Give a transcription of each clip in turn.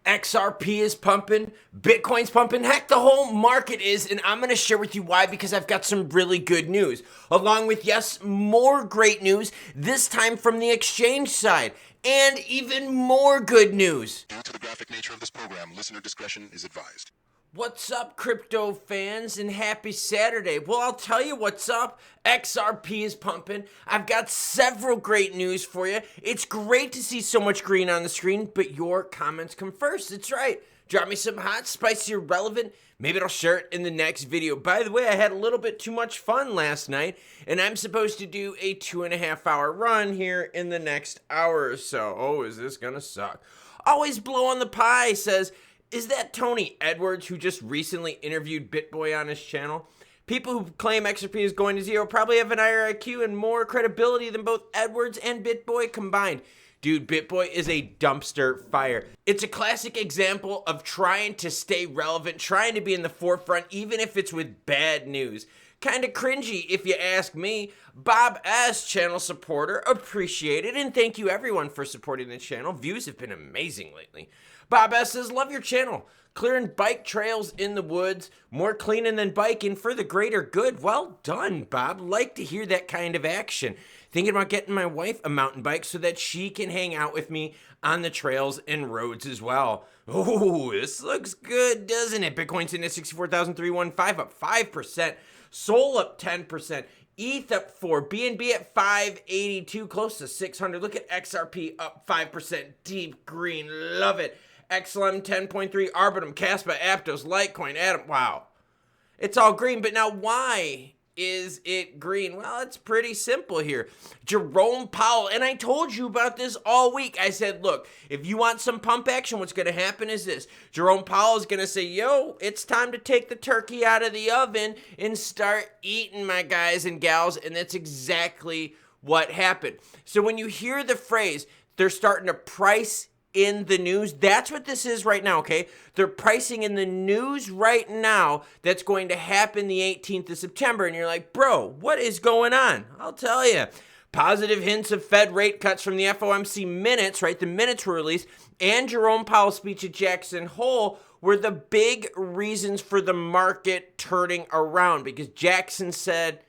XRP is pumping, Bitcoin's pumping, heck, the whole market is, and I'm going to share with you why, because I've got some really good news. Along with, yes, more great news, this time from the exchange side, and even more good news. Due to the graphic nature of this program, listener discretion is advised. What's up, crypto fans, and happy Saturday. Well, I'll tell you what's up. XRP is pumping. I've got several great news for you. It's great to see so much green on the screen, but your comments come first. That's right. Drop me some hot, spicy, or relevant. Maybe I'll share it in the next video. By the way, I had a little bit too much fun last night, and I'm supposed to do a 2.5-hour run here in the next hour or so. Oh, is this gonna suck? Always blow on the pie says, is that Tony Edwards who just recently interviewed BitBoy on his channel? People who claim XRP is going to zero probably have an higher IQ and more credibility than both Edwards and BitBoy combined. Dude, BitBoy is a dumpster fire. It's a classic example of trying to stay relevant, trying to be in the forefront, even if it's with bad news. Kinda cringy if you ask me. Bob S, channel supporter, appreciated, and thank you everyone for supporting the channel. Views have been amazing lately. Bob S says, love your channel. Clearing bike trails in the woods, more cleaning than biking for the greater good. Well done, Bob. Like to hear that kind of action. Thinking about getting my wife a mountain bike so that she can hang out with me on the trails and roads as well. Oh, this looks good, doesn't it? Bitcoin's in at 64,315, up 5%. Sol up 10%. ETH up 4, BNB at 582, close to 600. Look at XRP up 5%, deep green, love it. XLM 10.3, Arbitrum, Caspa, Aptos, Litecoin, Atom, wow. It's all green, but now why is it green? Well, it's pretty simple here. Jerome Powell, and I told you about this all week. I said, look, if you want some pump action, what's going to happen is this. Jerome Powell is going to say, yo, it's time to take the turkey out of the oven and start eating, my guys and gals, and that's exactly what happened. So when you hear the phrase, they're starting to price in the news, that's what this is right now, okay? They're pricing in the news right now that's going to happen the 18th of September, and you're like, bro, what is going on? I'll tell you. Positive hints of Fed rate cuts from the FOMC minutes, right? The minutes were released, and Jerome Powell's speech at Jackson Hole were the big reasons for the market turning around, because Jackson said,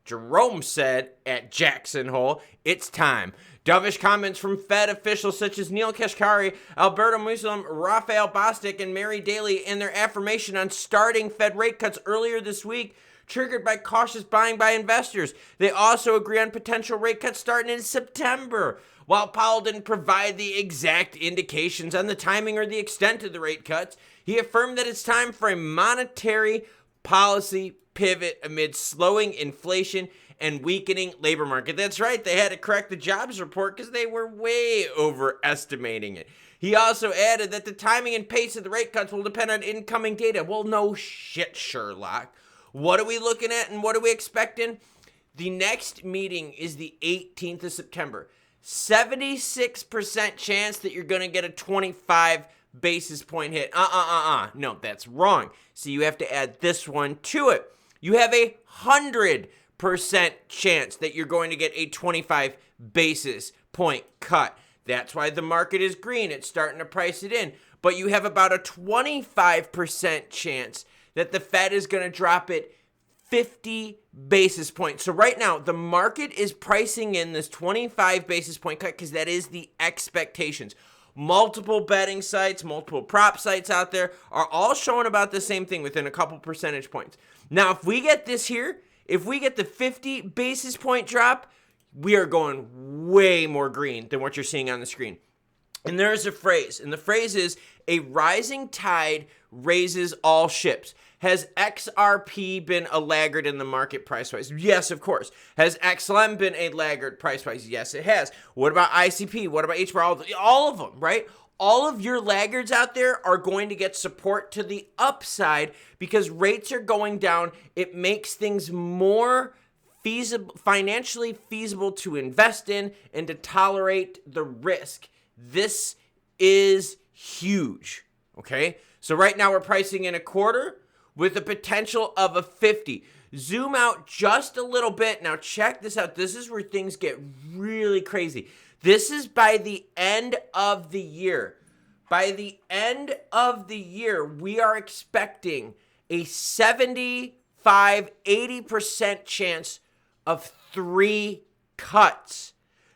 Jerome said at Jackson Hole, it's time. Dovish comments from Fed officials such as Neil Kashkari, Alberto Muslim, Raphael Bostic, and Mary Daly in their affirmation on starting Fed rate cuts earlier this week, triggered by cautious buying by investors. They also agree on potential rate cuts starting in September. While Powell didn't provide the exact indications on the timing or the extent of the rate cuts, he affirmed that it's time for a monetary policy pivot amid slowing inflation and weakening labor market. That's right, they had to correct the jobs report because they were way overestimating it. He also added that the timing and pace of the rate cuts will depend on incoming data. Well, no shit, Sherlock. What are we looking at and what are we expecting? The next meeting is the 18th of September. 76% chance that you're going to get a 25 basis point hit. No, that's wrong. So you have to add this one to it. You have 100% chance that you're going to get a 25 basis point cut. That's why the market is green. It's starting to price it in. But you have about a 25% chance that the Fed is going to drop it 50 basis points. So right now, the market is pricing in this 25 basis point cut because that is the expectations. Multiple betting sites, multiple prop sites out there are all showing about the same thing within a couple percentage points. Now, if we get this here, if we get the 50 basis point drop, we are going way more green than what you're seeing on the screen. And there's a phrase, and the phrase is, a rising tide raises all ships. Has XRP been a laggard in the market price-wise? Yes, of course. Has XLM been a laggard price-wise? Yes, it has. What about ICP? What about HBAR? All of them, right? All of your laggards out there are going to get support to the upside because rates are going down. It makes things more feasible, financially feasible to invest in and to tolerate the risk. This is huge, okay? So right now we're pricing in a quarter with the potential of a 50. Zoom out just a little bit. Now check this out. This is where things get really crazy. This is by the end of the year. By the end of the year, we are expecting a 75-80% chance of 3 cuts.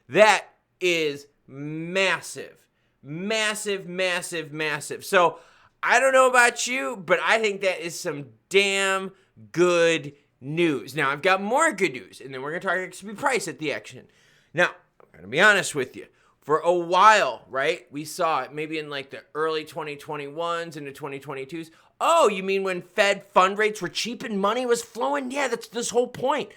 That is massive. Massive, massive, massive. So I don't know about you, but I think that is some damn good news. Now, I've got more good news, and then we're going to talk XRP price at the action. Now, I'm going to be honest with you. For a while, right, we saw it maybe in like the early 2021s into 2022s. Oh, you mean when Fed fund rates were cheap and money was flowing? Yeah, that's this whole point.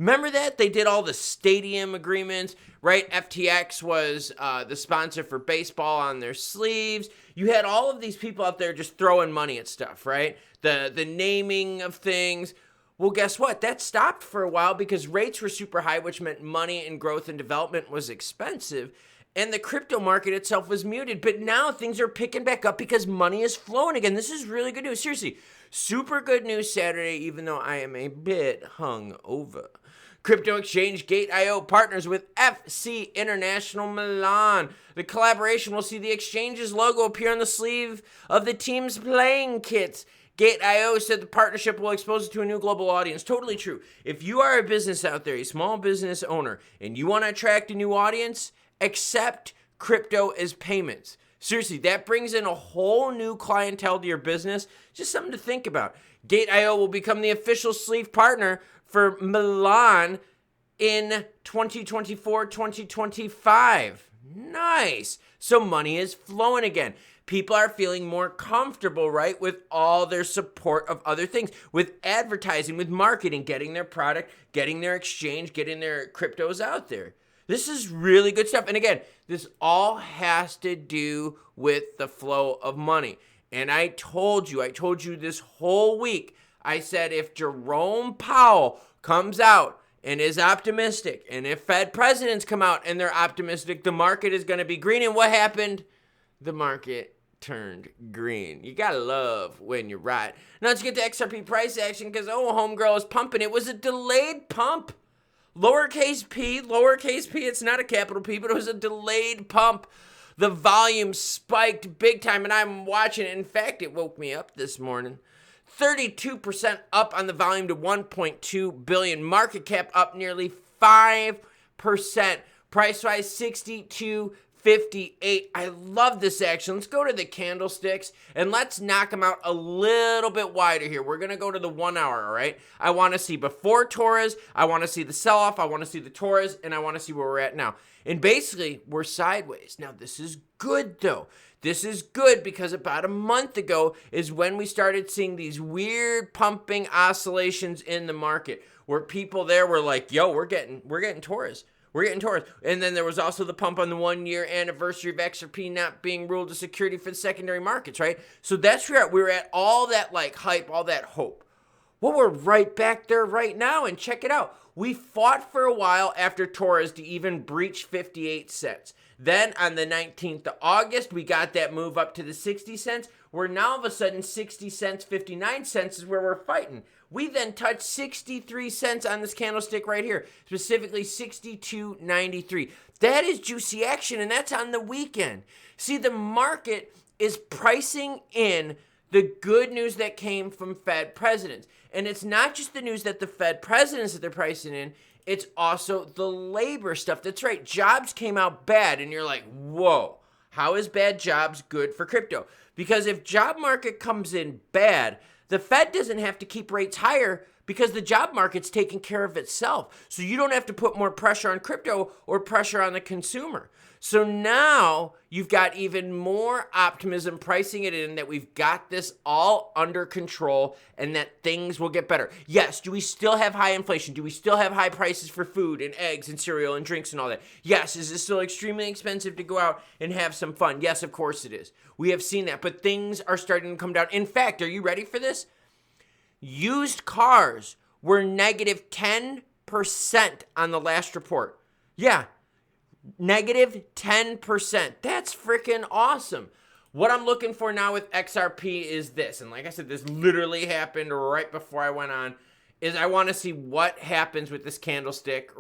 Remember that? They did all the stadium agreements, right? FTX was the sponsor for baseball on their sleeves. You had all of these people out there just throwing money at stuff, right? The naming of things. Well, guess what? That stopped for a while because rates were super high, which meant money and growth and development was expensive. And the crypto market itself was muted. But now things are picking back up because money is flowing again. This is really good news. Seriously, super good news Saturday, even though I am a bit hungover. Crypto exchange Gate.io partners with FC International Milan. The collaboration will see the exchange's logo appear on the sleeve of the team's playing kits. Gate.io said the partnership will expose it to a new global audience. Totally true. If you are a business out there, a small business owner, and you want to attract a new audience, accept crypto as payments. Seriously, that brings in a whole new clientele to your business. Just something to think about. Gate.io will become the official sleeve partner for Milan in 2024-2025. Nice. So money is flowing again. People are feeling more comfortable, right, with all their support of other things, with advertising, with marketing, getting their product, getting their exchange, getting their cryptos out there. This is really good stuff. And again, this all has to do with the flow of money. And I told you this whole week, I said if Jerome Powell comes out and is optimistic, and if Fed presidents come out and they're optimistic, the market is going to be green. And what happened? The market turned green. You got to love when you're right. Now let's get to XRP price action because, homegirl is pumping. It was a delayed pump. Lowercase p, it's not a capital P, but it was a delayed pump. The volume spiked big time, and I'm watching it. In fact, it woke me up this morning. 32% up on the volume to 1.2 billion. Market cap up nearly 5%. Price-wise, 62.58. I love this action. Let's go to the candlesticks, and let's knock them out a little bit wider here. We're going to go to the 1 hour, all right? I want to see before Torres. I want to see the sell-off. I want to see the Torres, and I want to see where we're at now. And basically, we're sideways. Now, this is good, though. This is good because about a month ago is when we started seeing these weird pumping oscillations in the market where people there were like, yo, we're getting Torres. We're getting Torres. And then there was also the pump on the 1 year anniversary of XRP not being ruled a security for the secondary markets, right? So that's where we're at, all that like hype, all that hope. Well, we're right back there right now, and check it out. We fought for a while after Torres to even breach 58 cents. Then on the 19th of August, we got that move up to the 60 cents. Where now all of a sudden 60 cents, 59 cents is where we're fighting. We then touched 63 cents on this candlestick right here, specifically 62.93. That is juicy action, and that's on the weekend. See, the market is pricing in the good news that came from Fed presidents. And it's not just the news that the Fed presidents that they're pricing in, it's also the labor stuff. That's right. Jobs came out bad, and you're like, whoa, how is bad jobs good for crypto? Because if job market comes in bad, the Fed doesn't have to keep rates higher because the job market's taking care of itself. So you don't have to put more pressure on crypto or pressure on the consumer. So now you've got even more optimism pricing it in that we've got this all under control and that things will get better. Yes, do we still have high inflation? Do we still have high prices for food and eggs and cereal and drinks and all that? Yes, is it still extremely expensive to go out and have some fun? Yes, of course it is. We have seen that, but things are starting to come down. In fact, are you ready for this? Used cars were negative 10% on the last report. Yeah. Negative 10%. That's freaking awesome. What I'm looking for now with XRP is this. And like I said, this literally happened right before I went on. Is I want to see what happens with this candlestick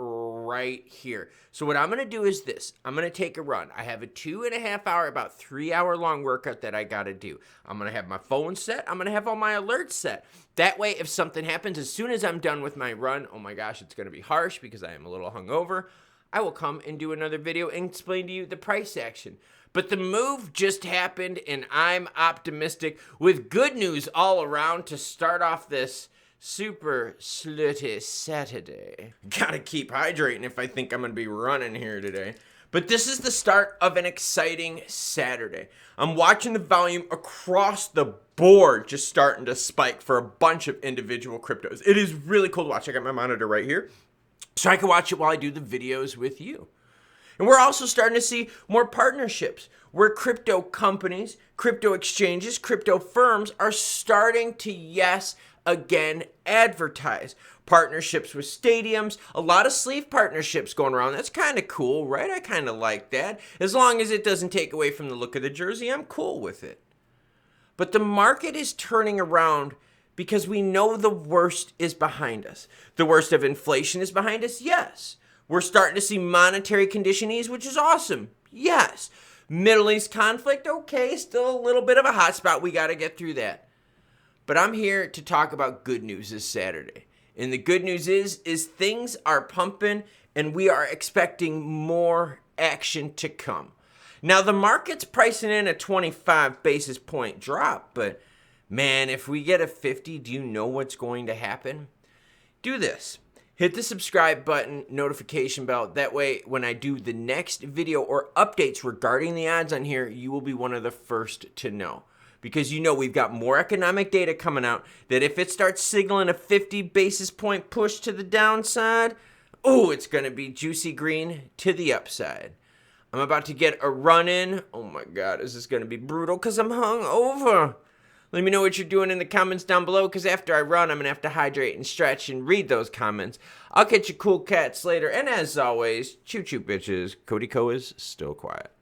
right here. So what I'm going to do is this. I'm going to take a run. I have a 2.5 hour, about 3 hour long workout that I got to do. I'm going to have my phone set. I'm going to have all my alerts set. That way, if something happens, as soon as I'm done with my run, oh my gosh, it's going to be harsh because I am a little hungover, I will come and do another video and explain to you the price action. But the move just happened, and I'm optimistic with good news all around to start off this super slutty Saturday. Gotta keep hydrating if I think I'm gonna be running here today. But this is the start of an exciting Saturday. I'm watching the volume across the board just starting to spike for a bunch of individual cryptos. It is really cool to watch. I got my monitor right here, so I can watch it while I do the videos with you. And we're also starting to see more partnerships where crypto companies, crypto exchanges, crypto firms are starting to, yes, again, advertise. Partnerships with stadiums, a lot of sleeve partnerships going around. That's kind of cool, right? I kind of like that. As long as it doesn't take away from the look of the jersey, I'm cool with it. But the market is turning around because we know the worst is behind us. The worst of inflation is behind us, yes. We're starting to see monetary condition ease, which is awesome, yes. Middle East conflict, okay, still a little bit of a hot spot. We got to get through that. But I'm here to talk about good news this Saturday. And the good news is things are pumping and we are expecting more action to come. Now, the market's pricing in a 25 basis point drop, but man, if we get a 50, do you know what's going to happen? Do this. Hit the subscribe button, notification bell. That way, when I do the next video or updates regarding the odds on here, you will be one of the first to know. Because you know we've got more economic data coming out that if it starts signaling a 50 basis point push to the downside, oh, it's going to be juicy green to the upside. I'm about to get a run in. Oh my God, is this going to be brutal because I'm hungover. Let me know what you're doing in the comments down below, because after I run, I'm going to have to hydrate and stretch and read those comments. I'll catch you cool cats later. And as always, choo-choo bitches, Cody Co is still quiet.